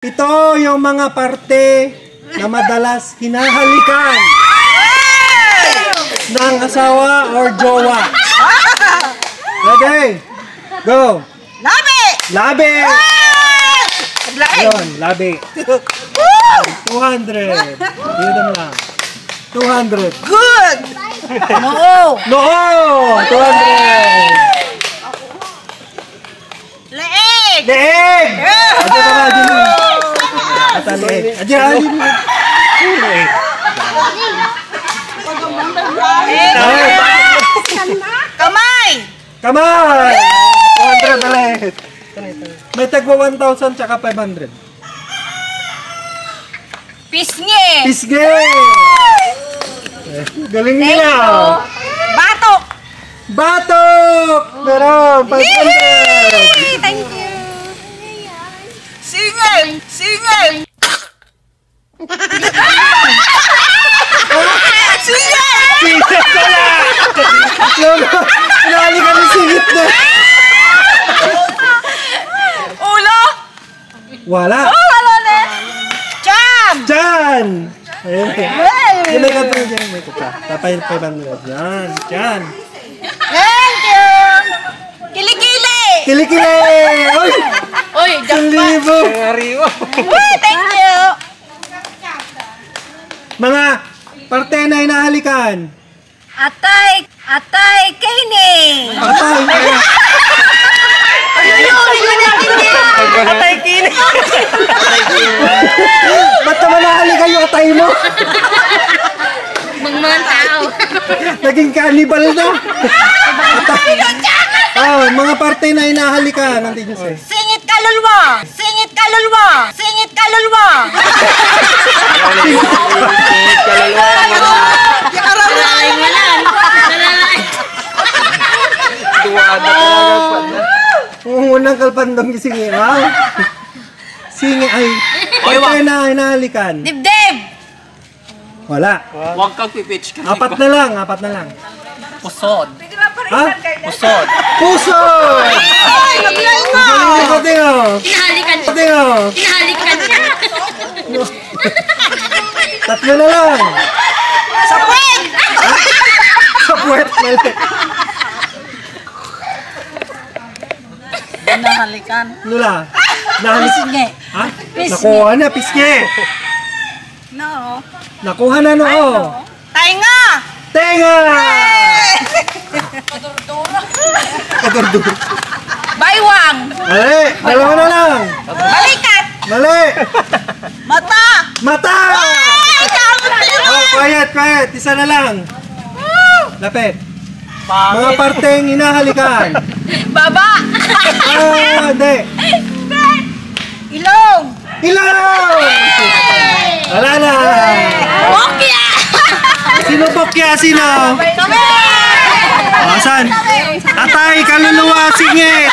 Ito yung mga parte na madalas hinahalikan ng asawa or jowa. Ready? Go! Labi! Labi! Yun, labi. 200. Dito mo lang. 200. Good! No! No! 200. Leeg! Leeg! Adyan ka, adyan mo. Ata leeg. Adyan, adyan mo. Kamay! Kamay! 200 ulit. May tagwa 1,000 tsaka 500. Pisngi! Pisge! Galing nila. Batok! Batok! Meron! 500! Thank you! Singil! Singil! Singil! Singit ka na! Pinali ka ng singit na! Ulo! Wala! Wala na! Jam! Diyan! Ayun. Yun ay kapag dyan. May kuka. Tapay 500. Yan. Diyan. Thank you! Kilikili! Kilikili! Uy! Uy, Libo! Uy, thank you! Mga parte na hinahalikan. Atay! Atay! Kini! Atay! Atay kini! Ba't naman nahalikan yung atay mo? Mga tao! Naging cannibal na. Oh, mga parte na hinahalikan. Nandiyan siya. Singit kaluluwa! Singit kaluluwa! Singit kaluluwa! Yakararayan mo lang! Ang unang kalpandong gisingin. Ha? Singi ay. Parte na hinahalikan. Dibdib! Wala. Huwag kang pipitch kasi. Apat na lang. Apat na lang. Pusod. Ha? Pusod. Puso! Ay! Naglain mo! Galing din ko tingo. Hinahalikan siya. Tingo. Hinahalikan siya. Tatlo na lang. Sa puwet! Sa puwet. Mali. Nahalikan. Lula. Nahalik. Pisngi. Ha? Nakuha na. Piske. No. Nakuha na noo. Tainga! Tenga! Kadurdura. Baywang! Mali. Dalawa na lang. Balikat! Mali. Mata! Mata! Ay! Oh, quiet, quiet. Isa na lang. Lapit. Mga parteng hinahalikan. Baba! Ah, hindi. Ilong! Ilaw! Wala na. Bokya! Sino pokya? Sino? Kami! Asan? Atay, kaluluwa, singit.